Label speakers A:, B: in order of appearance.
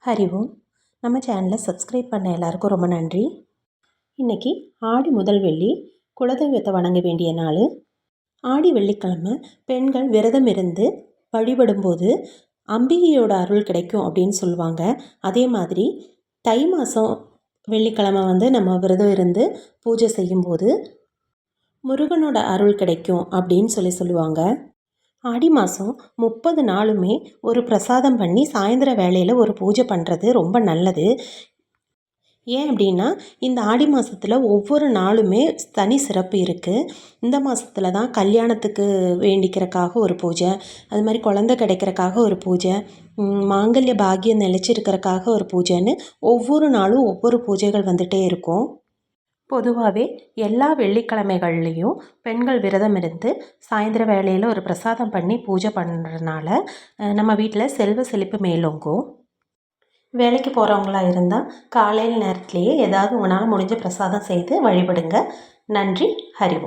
A: ஹரி ஓம். நம்ம சேனலை சப்ஸ்கிரைப் பண்ண எல்லாருக்கும் ரொம்ப நன்றி. இன்றைக்கி ஆடி முதல் வெள்ளி, குலதெய்வத்தை வணங்க வேண்டிய நாள். ஆடி வெள்ளிக்கிழமை பெண்கள் விரதம் இருந்து வழிபடும்போது அம்பிகையோட அருள் கிடைக்கும் அப்படின்னு சொல்லுவாங்க. அதே மாதிரி தை மாதம் வெள்ளிக்கிழமை நம்ம விரதம் இருந்து பூஜை செய்யும்போது முருகனோட அருள் கிடைக்கும் அப்படின்னு சொல்லுவாங்க. ஆடி மாதம் 30 நாளுமே ஒரு பிரசாதம் பண்ணி சாயந்தர வேளையில் ஒரு பூஜை பண்ணுறது ரொம்ப நல்லது. ஏன் அப்படின்னா, இந்த ஆடி மாதத்தில் ஒவ்வொரு நாளுமே தனி சிறப்பு இருக்குது. இந்த மாதத்துல தான் கல்யாணத்துக்கு வேண்டிக்கிறக்காக ஒரு பூஜை, அது மாதிரி குழந்தை கிடைக்கிறக்காக ஒரு பூஜை, மாங்கல்ய பாக்கியம் நிலச்சிருக்கிறக்காக ஒரு பூஜைன்னு ஒவ்வொரு நாளும் ஒவ்வொரு பூஜைகள் வந்துகிட்டே இருக்கும். பொதுவாகவே எல்லா வெள்ளிக்கிழமைகள்லேயும் பெண்கள் விரதம் இருந்து சாயந்தர வேளையில் ஒரு பிரசாதம் பண்ணி பூஜை பண்ணுறதுனால நம்ம வீட்டில் செல்வ செழிப்பு மேலோங்கும். வேலைக்கு போகிறவங்களா இருந்தால் காலையில் நேரத்துலேயே ஏதாவது உங்களால் முடிஞ்ச பிரசாதம் செய்து வழிபடுங்க. நன்றி. ஹரி ஓம்.